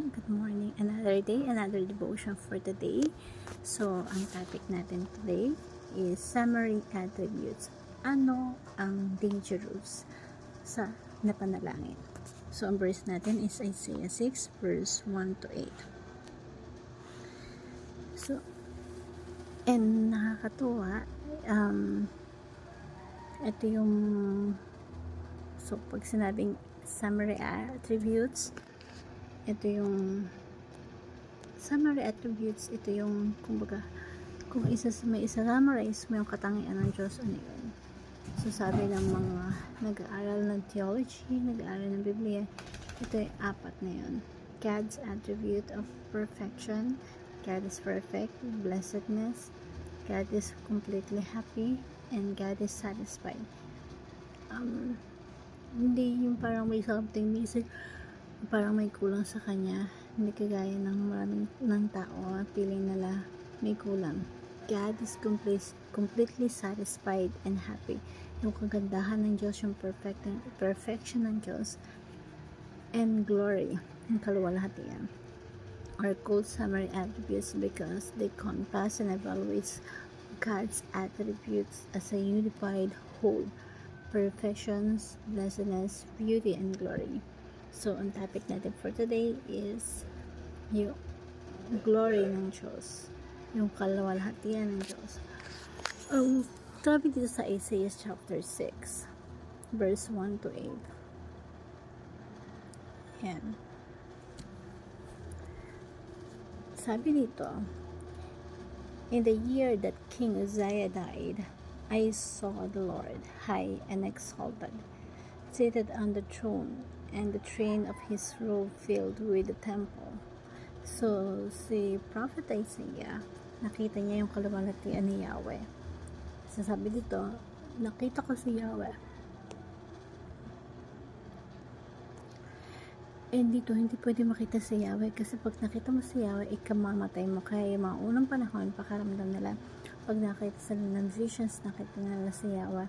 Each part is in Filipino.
Good morning. Another day, another devotion for today. So, ang topic natin today is summary attributes. Ano ang dangerous sa napanalangin? So, ang verse natin is Isaiah 6 verse 1 to 8. So, and nakakatuwa, ito yung, so, pag sinabing summary attributes, ito yung summary attributes, ito yung kumbaga kung may isa-summarize mo yung katangian ng Diyos, ano yun. So sabi ng mga nag-aaral ng theology, nag-aaral ng Biblia, ito yung apat na yun. God's attribute of perfection, God is perfect, blessedness, God is completely happy, and God is satisfied. Hindi yung parang may something missing, parang may kulang sa kanya, hindi kagaya ng maraming ng tao, feeling nila may kulang. God is completely satisfied and happy. Yung kagandahan ng Diyos, yung perfection ng Diyos, and glory, yung kaluwalhatian, are called summary attributes because they compass and evaluate God's attributes as a unified whole: perfections, blessedness, beauty, and glory. So, ang topic natin for today is yung glory ng Diyos, yung kaluwalhatian ng Diyos. Sabi dito sa Isaiah chapter 6 verse 1 to 8. Yan. Sabi dito, in the year that King Uzziah died, I saw the Lord high and exalted, seated on the throne, and the train of his robe filled with the temple. So, si Prophet Isaiah, nakita niya yung kaluwalhatian ni Yahweh. Sasabi dito, nakita ko si Yahweh. And dito, hindi pwede makita si Yahweh kasi pag nakita mo si Yahweh, ikamamatay mo. Kaya yung mga unang panahon, pakaramdam nila, pag nakita sila ng visions, nakita nila si Yahweh,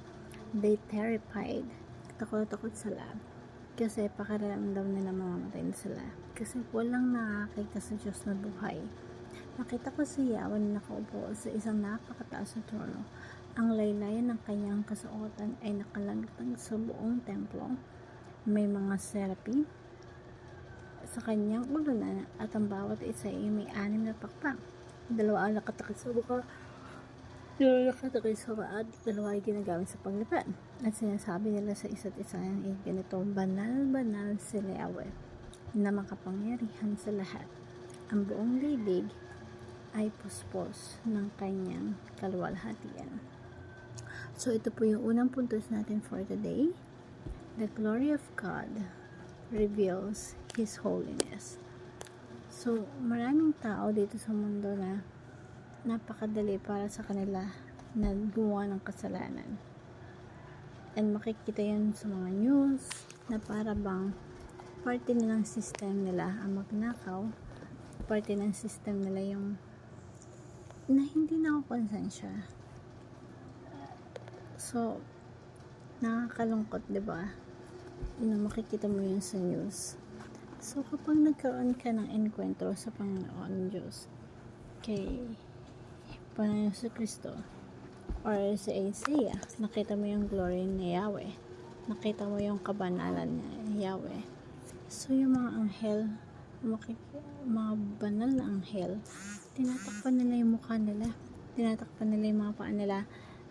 they terrified. Takot sila. Kasi pakaramdam nila mamamatay na sila. Kasi walang nakakita sa Diyos na buhay. Nakita ko si Yahweh na nakaupo sa isang napakataas na trono. Ang laylayan ng kanyang kasuotan ay nakalagtang sa buong templo. May mga serapi sa kanyang ulunan at ang bawat isa ay may 6 na pakpak. 2 ang nakatakip sa mukha, 2 nakatakip sa paa, 2 ay ginagamit sa paglipad. At sinasabi nila sa isa't isa ay ganito, banal si Yahweh na makapangyarihan sa lahat. Ang buong daigdig ay puspos ng kanyang kaluwalhatian. So ito po yung unang puntos natin for today. The glory of God reveals His holiness. So maraming tao dito sa mundo na napakadali para sa kanila na gumawa ng kasalanan. And makikita yan sa mga news na para bang parte nilang system nila ang magnakaw, parte ng system nila yung na hindi nakakonsensya. So, nakakalungkot, diba? Makikita mo yun sa news. So, kapag nagkaroon ka ng enkwentro sa Panginoon Diyos, kay Panginoon sa Kristo, or sa Isaiah, nakita mo yung glory ni Yahweh, nakita mo yung kabanalan ni Yahweh. So, yung mga anghel, mga banal na anghel, tinatakpan nila yung mukha nila, tinatakpan nila yung mga paa nila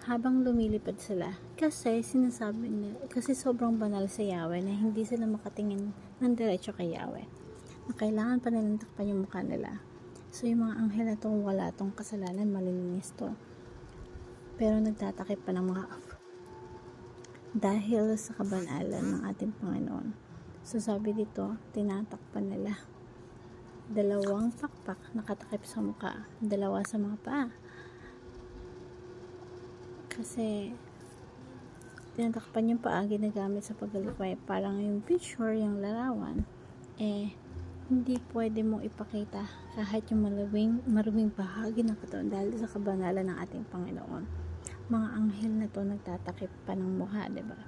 habang lumilipad sila. Kasi sinasabi nila, kasi sobrang banal sa Yahweh na hindi sila makatingin ng diretso kay Yahweh, na kailangan pa nilang takpan yung mukha nila. So yung mga anghel na itong wala itong kasalanan, malilinis to, pero nagtatakip pa ng mga dahil sa kabanalan ng ating Panginoon. So sabi dito, tinatakpan nila. 2 pakpak nakatakip sa mukha, 2 sa mga paa. Kasi tinatakpan yung paa, ginagamit sa paglalakbay. Parang yung picture, yung larawan, hindi pwede mo ipakita kahit yung maruming bahagi ng katawan dahil sa kabanalan ng ating Panginoon. Mga anghel na to nagtatakip pa ng mukha, diba?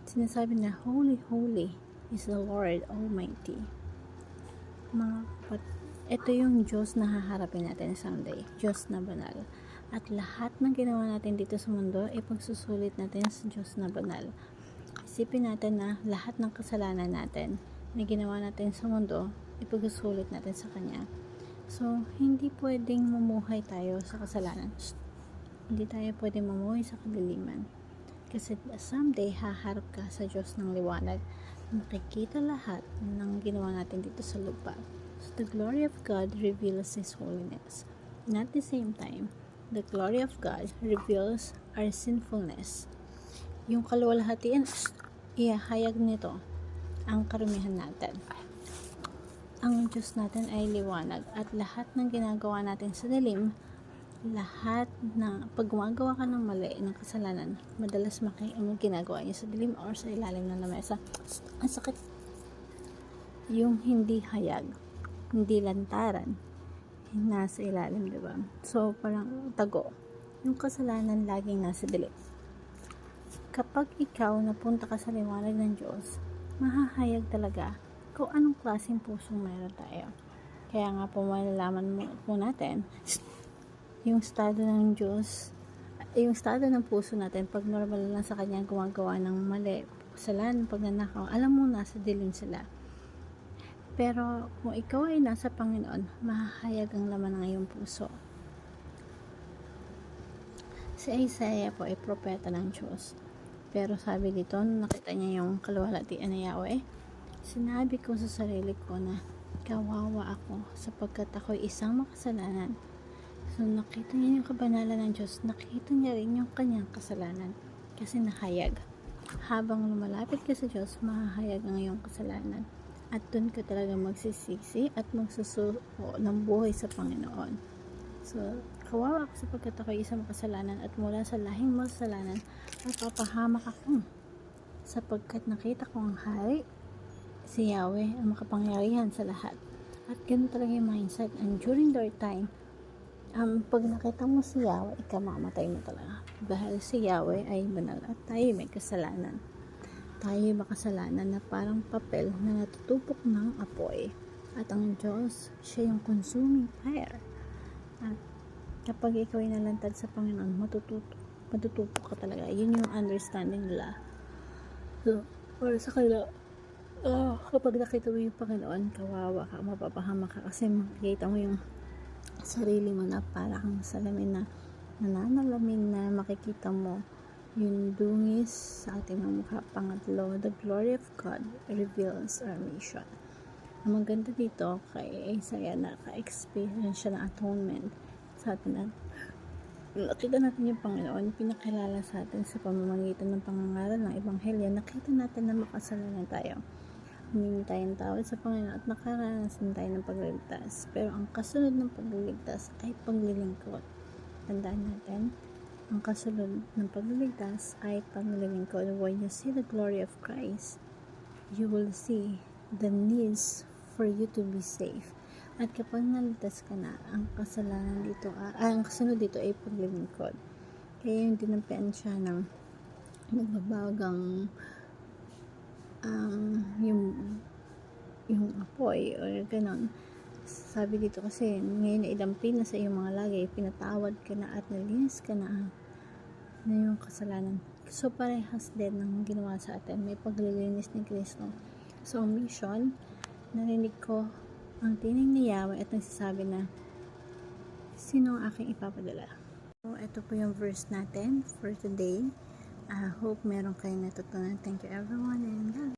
Sinasabi na, Holy, holy is the Lord Almighty. Mga kapat, ito yung Diyos na haharapin natin someday. Diyos na banal. At lahat ng ginawa natin dito sa mundo, ipagsusulit natin sa Diyos na banal. Isipin natin na lahat ng kasalanan natin na ginawa natin sa mundo, ipagsusulit natin sa Kanya. So, hindi pwedeng mamuhay tayo sa kasalanan. Hindi tayo pwedeng mamuhay sa kadiliman. Kasi someday, haharap ka sa Diyos ng liwanag. Makikita lahat ng ginawa natin dito sa lupa. So, the glory of God reveals His holiness. And at the same time, the glory of God reveals our sinfulness. Yung kaluwalhatian, ihahayag nito ang karumihan natin. Ang Diyos natin ay liwanag at lahat ng ginagawa natin sa dilim, lahat na pag gumagawa ka ng mali ng kasalanan, madalas ginagawa niya sa dilim or sa ilalim ng lamesa. Ang sakit. Yung hindi hayag, hindi lantaran, nasa ilalim, diba? So, parang tago. Yung kasalanan laging nasa dilim. Kapag ikaw napunta ka sa liwanag ng Diyos, mahahayag talaga kung anong klaseng pusong meron tayo. Kaya nga po malalaman po natin yung estado ng Diyos, yung estado ng puso natin pag normal lang sa Kanya gumagawa ng mali, kasalanan, pagnanakaw, alam mo nasa dilim sila. Pero kung ikaw ay nasa Panginoon, mahahayag ang laman ng iyong puso. Si Isaiah po ay propeta ng Diyos. Pero sabi dito, nakita niya yung kaluwalhatian na Yahweh, sinabi ko sa sarili ko na kawawa ako sapagkat ako'y isang makasalanan. So nakita niya yung kabanalan ng Diyos, nakita niya rin yung kanyang kasalanan kasi nahayag. Habang lumalapit ka sa Diyos, mahahayag ang iyong kasalanan. At dun ka talaga magsisisi at magsusuko ng buhay sa Panginoon. So, kawawa ako sapagkat ako'y isang makasalanan at mula sa lahing makasalanan ay papahamak ako. Sapagkat nakita ko ang hari, si Yahweh, ang makapangyarihan sa lahat. At ganun talaga yung mindset. And during their time, pag nakita mo si Yahweh, ikamamatay mo talaga. Dahil si Yahweh ay banal at tayo may kasalanan. Tayo ay makasalanan na parang papel na natutupok ng apoy. At ang Diyos, siya yung consuming fire. At kapag ikaw ay nalantad sa Panginoon, matutupok ka talaga. Yun yung understanding nila. So, para sa kanila, kapag nakita mo yung Panginoon, kawawa ka, mapapahamak ka kasi makikita mo yung sarili mo na para kang salamin na nananalamin na makikita mo yung dungis sa ating mga mukha. Pangatlo, the glory of God reveals our mission. Ang maganda dito kay Isaiah, naka-experience siya ng atonement sa atin na nakita natin yung Panginoon, pinakilala sa atin sa pamamagitan ng pangangaral ng Ebanghelyo. Nakita natin na makasalanan tayo, humingi tayong tawad sa Panginoon at nakaranasan tayo ng pagliligtas. Pero ang kasunod ng pagliligtas ay paglilingkod. Tandaan natin, ang kasunod ng pagliligtas ay paglilingkod. When you see the glory of Christ, you will see the needs for you to be safe. At kapag naligtas ka na, ang kasalanan dito, ang kasunod dito ay paglilingkod. Kaya yung dinampian siya ng nagbabagang yung apoy or ganon. Sabi dito kasi ngayon na idampi na sa iyong mga lagay, pinatawad ka na at nalinis ka na yung kasalanan. So parehas din ng ginawa sa atin, may paglilinis ni Kristo. So ang mission, narinig ko ang tinig ni Yahweh at nagsasabi na sino ang aking ipapadala. So ito po yung verse natin for today. I hope meron kayong natutunan. Thank you everyone and God.